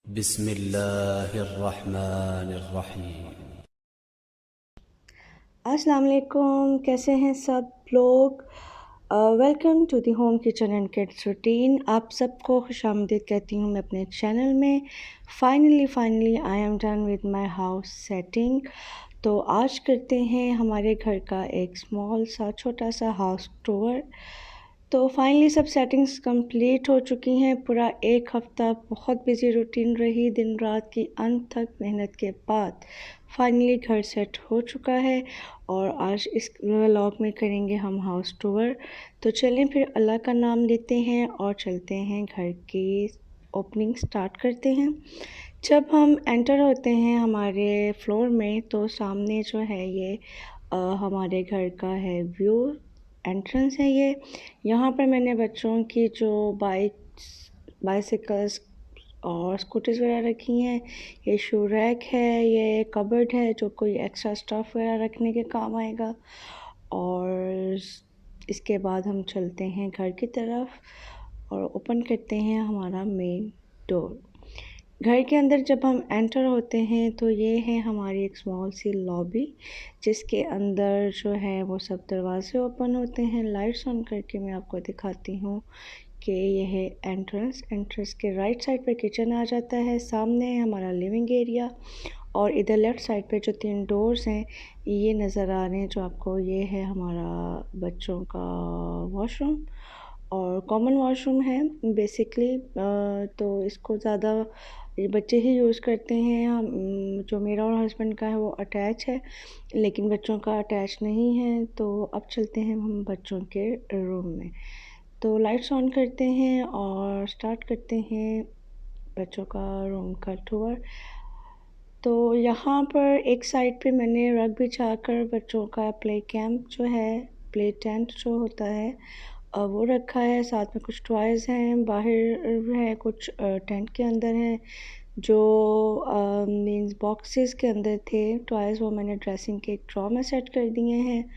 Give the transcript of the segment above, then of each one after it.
बिस्मिल्लाहिर्रहमानिर्रहीम। अस्सलाम वालेकुम, कैसे हैं सब लोग। Welcome to the home kitchen and kids routine. आप सबको खुशामदीद कहती हूँ मैं अपने चैनल में। Finally I am done with my house setting. तो आज करते हैं हमारे घर का एक स्मॉल सा छोटा सा हाउस टूर। तो फाइनली सब सेटिंग्स कंप्लीट हो चुकी हैं। पूरा एक हफ़्ता बहुत बिजी रूटीन रही, दिन रात की अनथक मेहनत के बाद फाइनली घर सेट हो चुका है। और आज इस व्लॉग में करेंगे हम हाउस टूर। तो चलें फिर अल्लाह का नाम लेते हैं और चलते हैं घर की ओपनिंग स्टार्ट करते हैं। जब हम एंटर होते हैं हमारे फ्लोर में तो सामने जो है ये हमारे घर का है व्यू, एंट्रेंस है ये। यहाँ पर मैंने बच्चों की जो बाइसिकल्स और स्कूटीज़ वगैरह रखी हैं। ये शू रैक है, ये कबर्ड है जो कोई एक्स्ट्रा स्टफ़ वगैरह रखने के काम आएगा। और इसके बाद हम चलते हैं घर की तरफ और ओपन करते हैं हमारा मेन डोर। घर के अंदर जब हम एंटर होते हैं तो ये है हमारी एक स्मॉल सी लॉबी, जिसके अंदर जो है वो सब दरवाज़े ओपन होते हैं। लाइट्स ऑन करके मैं आपको दिखाती हूँ कि ये है एंट्रेंस के राइट साइड पे किचन आ जाता है। सामने है हमारा लिविंग एरिया और इधर लेफ़्ट साइड पे जो 3 डोर्स हैं ये नज़र आ रहे हैं जो आपको, ये है हमारा बच्चों का वॉशरूम और कॉमन वॉशरूम है बेसिकली। तो इसको ज़्यादा ये बच्चे ही यूज़ करते हैं। हम जो मेरा और हस्बैंड का है वो अटैच है, लेकिन बच्चों का अटैच नहीं है। तो अब चलते हैं हम बच्चों के रूम में। तो लाइट्स ऑन करते हैं और स्टार्ट करते हैं बच्चों का रूम का टूर। तो यहाँ पर एक साइड पे मैंने रग बिछाकर बच्चों का प्ले कैंप जो है, प्ले टेंट जो होता है वो रखा है। साथ में कुछ टॉयज़ हैं, बाहर है कुछ टेंट के अंदर हैं जो मीन्स बॉक्सेस के अंदर थे टॉयज़, वो मैंने ड्रेसिंग के एक ड्रॉ में सेट कर दिए हैं।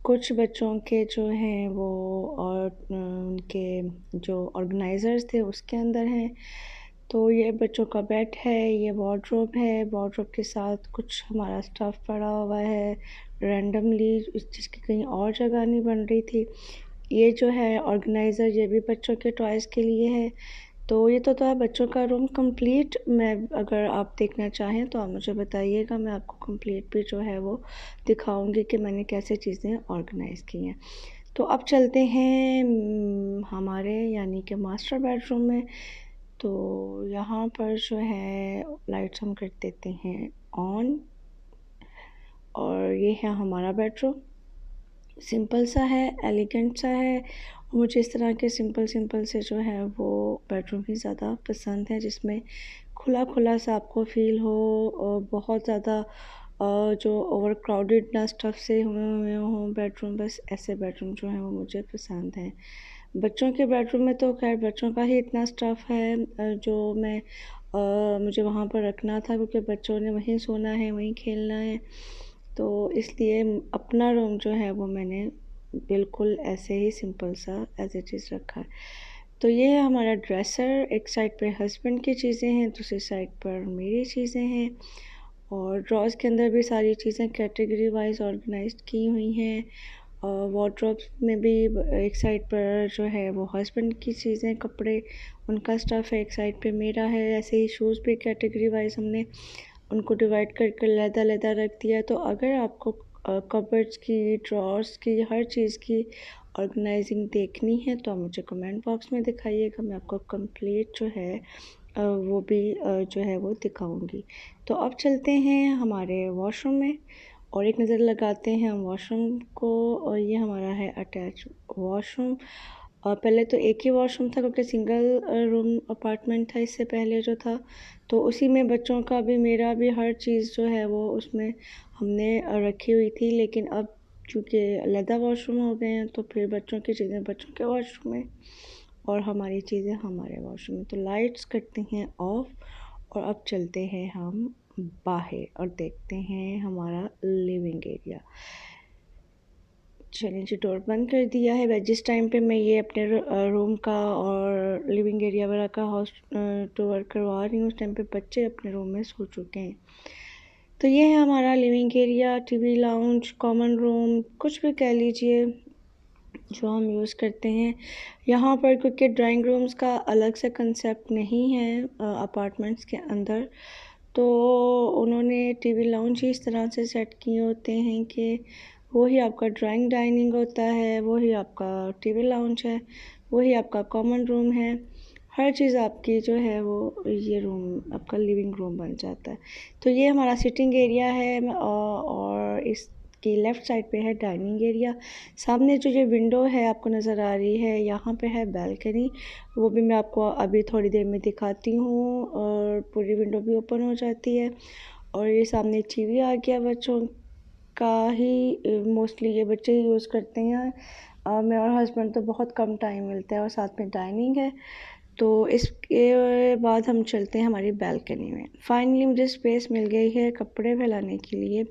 कुछ बच्चों के जो हैं वो और उनके जो ऑर्गेनाइज़र्स थे उसके अंदर हैं। तो ये बच्चों का बेड है, ये वार्डरोब है, वार्डरोब के साथ कुछ हमारा स्टफ़ पड़ा हुआ है रैंडमली, जिसकी कहीं और जगह नहीं बन रही थी। ये जो है ऑर्गेनाइज़र ये भी बच्चों के टॉयज़ के लिए है। तो ये तो था बच्चों का रूम कंप्लीट। मैं अगर आप देखना चाहें तो आप मुझे बताइएगा, मैं आपको कंप्लीट भी जो है वो दिखाऊंगी कि मैंने कैसे चीज़ें ऑर्गेनाइज़ की हैं। तो अब चलते हैं हमारे यानी कि मास्टर बेडरूम में। तो यहाँ पर जो है लाइट्स हम कर देते हैं ऑन और ये है हमारा बेडरूम। सिंपल सा है, एलिगेंट सा है। मुझे इस तरह के सिंपल से जो है वो बेडरूम ही ज़्यादा पसंद है, जिसमें खुला सा आपको फ़ील हो और बहुत ज़्यादा जो ओवर क्राउडेड ना स्टफ़ से हुए हों बेडरूम। बस ऐसे बेडरूम जो हैं वो मुझे पसंद हैं। बच्चों के बेडरूम में तो खैर बच्चों का ही इतना स्टफ़ है जो मैं मुझे वहाँ पर रखना था, क्योंकि बच्चों ने वहीं सोना है, वहीं खेलना है। तो इसलिए अपना रूम जो है वो मैंने बिल्कुल ऐसे ही सिंपल सा एज़ इट इज़ रखा है। तो ये है हमारा ड्रेसर। एक साइड पे हस्बैंड की चीज़ें हैं, दूसरी साइड पर मेरी चीज़ें हैं और ड्रॉज़ के अंदर भी सारी चीज़ें कैटेगरी वाइज ऑर्गेनाइज्ड की हुई हैं। और वार्डरोब्स में भी एक साइड पर जो है वो हस्बैंड की चीज़ें, कपड़े, उनका स्टफ़ है, एक साइड पे मेरा है। ऐसे ही शूज़ भी कैटेगरी वाइज हमने उनको डिवाइड करके लहदा रख दिया। तो अगर आपको कबर्ड्स की, ड्रॉर्स की, हर चीज़ की ऑर्गेनाइजिंग देखनी है तो आप मुझे कमेंट बॉक्स में दिखाइएगा, मैं आपको कंप्लीट जो है वो भी जो है वो दिखाऊंगी। तो अब चलते हैं हमारे वॉशरूम में और एक नज़र लगाते हैं हम वॉशरूम को। और ये हमारा है अटैच वॉशरूम। पहले तो एक ही वॉशरूम था क्योंकि सिंगल रूम अपार्टमेंट था इससे पहले जो था। तो उसी में बच्चों का भी मेरा भी हर चीज़ जो है वो उसमें हमने रखी हुई थी। लेकिन अब चूँकि अलहदा वॉशरूम हो गए हैं तो फिर बच्चों की चीज़ें बच्चों के वॉशरूम में और हमारी चीज़ें हमारे वॉशरूम में। तो लाइट्स करते हैं ऑफ और अब चलते हैं हम बाहर और देखते हैं हमारा लिविंग एरिया। चलिए जी, डोर बंद कर दिया है। वह जिस टाइम पे मैं ये अपने रूम का और लिविंग एरिया वगैरह का हाउस टूर करवा रही हूँ, उस टाइम पे बच्चे अपने रूम में सो चुके हैं। तो ये है हमारा living area, TV lounge, common room, कुछ भी कह लीजिए जो हम यूज़ करते हैं। यहाँ पर क्योंकि ड्राइंग रूम्स का अलग से कंसेप्ट नहीं है अपार्टमेंट्स के अंदर, तो उन्होंने टीवी लाउंज ही इस तरह से सेट किए होते हैं कि वही आपका ड्राइंग डाइनिंग होता है, वही आपका टीवी लाउंज है, वही आपका कॉमन रूम है। हर चीज़ आपकी जो है वो ये रूम आपका लिविंग रूम बन जाता है। तो ये हमारा सिटिंग एरिया है और इसकी लेफ़्ट साइड पे है डाइनिंग एरिया। सामने जो ये विंडो है आपको नज़र आ रही है, यहाँ पे है बालकनी, वो भी मैं आपको अभी थोड़ी देर में दिखाती हूँ और पूरी विंडो भी ओपन हो जाती है। और ये सामने टीवी आ गया बच्चों का ही, मोस्टली ये बच्चे ही यूज़ करते हैं। मैं और हस्बैंड तो बहुत कम टाइम मिलता है और साथ में डाइनिंग है। तो इसके बाद हम चलते हैं हमारी बालकनी में। फाइनली मुझे स्पेस मिल गई है कपड़े फैलाने के लिए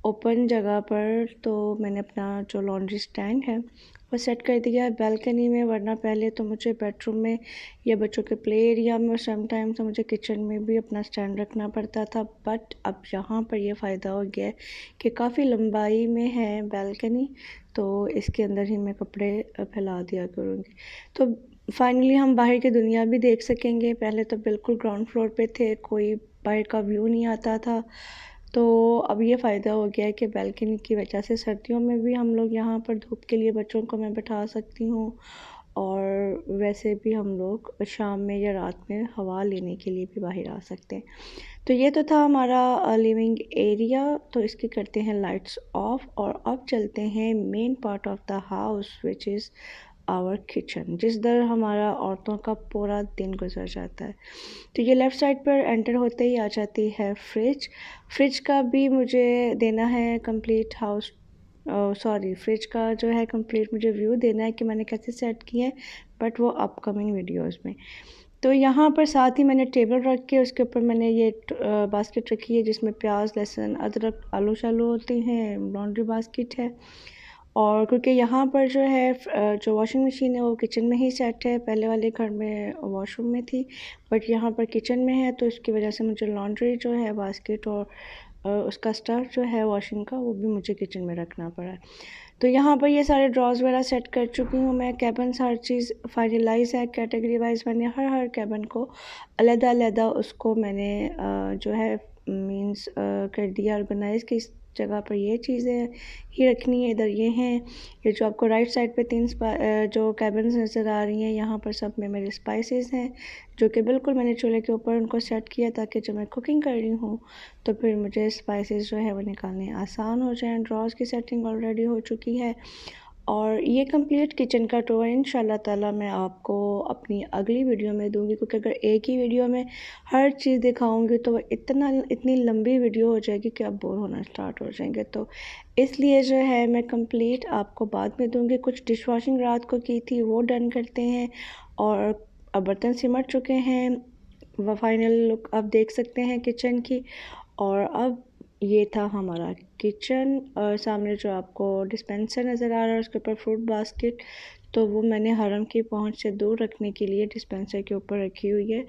ओपन जगह पर, तो मैंने अपना जो लॉन्ड्री स्टैंड है वो सेट कर दिया है बालकनी में। वरना पहले तो मुझे बेडरूम में या बच्चों के प्ले एरिया में और समटाइम्स तो मुझे किचन में भी अपना स्टैंड रखना पड़ता था। बट अब यहाँ पर ये फ़ायदा हो गया है कि काफ़ी लंबाई में है बालकनी, तो इसके अंदर ही मैं कपड़े फैला दिया करूँगी। तो फाइनली हम बाहर की दुनिया भी देख सकेंगे। पहले तो बिल्कुल ग्राउंड फ्लोर पे थे, कोई बाहर का व्यू नहीं आता था। तो अब ये फ़ायदा हो गया है कि बालकनी की वजह से सर्दियों में भी हम लोग यहाँ पर धूप के लिए बच्चों को मैं बैठा सकती हूँ, और वैसे भी हम लोग शाम में या रात में हवा लेने के लिए भी बाहर आ सकते हैं। तो ये तो था हमारा लिविंग एरिया। तो इसकी करते हैं लाइट्स ऑफ और अब चलते हैं main part of the house which is our kitchen, जिस दर हमारा औरतों का पूरा दिन गुजर जाता है। तो ये लेफ़्ट साइड पर एंटर होते ही आ जाती है फ्रिज। फ्रिज का भी मुझे देना है कंप्लीट हाउस, सॉरी, फ्रिज का जो है कंप्लीट मुझे व्यू देना है कि मैंने कैसे सेट किया है, बट वो अपकमिंग वीडियोस में। तो यहाँ पर साथ ही मैंने टेबल रख के उसके ऊपर मैंने ये बास्केट रखी है जिसमें प्याज, लहसुन, अदरक, आलू शालू होते हैं, लॉन्ड्री बास्केट है। और क्योंकि यहाँ पर जो है जो वॉशिंग मशीन है वो किचन में ही सेट है, पहले वाले घर में वॉशरूम में थी, बट यहाँ पर किचन में है, तो इसकी वजह से मुझे लॉन्ड्री जो है बास्केट और उसका स्टफ़ जो है वॉशिंग का वो भी मुझे किचन में रखना पड़ा। तो यहाँ पर ये सारे ड्रॉज़ वगैरह सेट कर चुकी हूँ मैं। कैबिन्स हर चीज़ फाइनलाइज़ है, कैटेगरी वाइज मैंने हर कैबिन को अलग-अलग उसको मैंने जो है मीन्स कर दिया ऑर्गेनाइज़ कि इस जगह पर ये चीज़ें ही रखनी है, इधर ये हैं। ये जो आपको राइट साइड पे जो कैबिन्स नज़र आ रही हैं, यहाँ पर सब में मेरे स्पाइसेस हैं, जो कि बिल्कुल मैंने चूल्हे के ऊपर उनको सेट किया ताकि जब मैं कुकिंग कर रही हूँ तो फिर मुझे स्पाइसेस जो है वो निकालने आसान हो जाएँ। ड्रॉज़ की सेटिंग ऑलरेडी हो चुकी है और ये कंप्लीट किचन का टूर इंशाल्लाह ताला मैं आपको अपनी अगली वीडियो में दूंगी, क्योंकि अगर एक ही वीडियो में हर चीज़ दिखाऊंगी तो इतनी लंबी वीडियो हो जाएगी कि आप बोर होना स्टार्ट हो जाएंगे। तो इसलिए जो है मैं कंप्लीट आपको बाद में दूंगी। कुछ डिश वॉशिंग रात को की थी वो डन करते हैं और अब बर्तन सिमट चुके हैं। वह फाइनल लुक आप देख सकते हैं किचन की। और अब ये था हमारा किचन, और सामने जो आपको डिस्पेंसर नज़र आ रहा है उसके ऊपर फ्रूट बास्केट, तो वो मैंने हरम की पहुंच से दूर रखने के लिए डिस्पेंसर के ऊपर रखी हुई है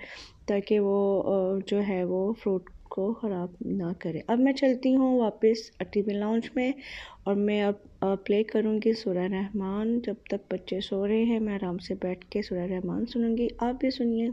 ताकि वो जो है वो फ्रूट को ख़राब ना करे। अब मैं चलती हूँ वापस टीवी लाउंज में और मैं अब प्ले करूँगी सूरह रहमान। जब तक बच्चे सो रहे हैं मैं आराम से बैठ के सूरह रहमान सुनूँगी, आप भी सुनिए।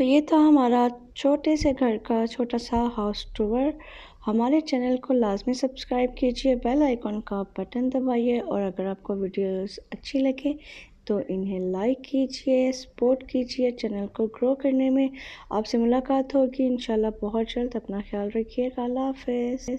तो ये था हमारा छोटे से घर का छोटा सा हाउस टूर। हमारे चैनल को लाजमी सब्सक्राइब कीजिए, बेल आइकॉन का बटन दबाइए और अगर आपको वीडियोस अच्छी लगे तो इन्हें लाइक कीजिए, सपोर्ट कीजिए चैनल को ग्रो करने में। आपसे मुलाकात होगी इंशाल्लाह बहुत जल्द। अपना ख्याल रखिएगा। अल्लाह हाफ़िज़।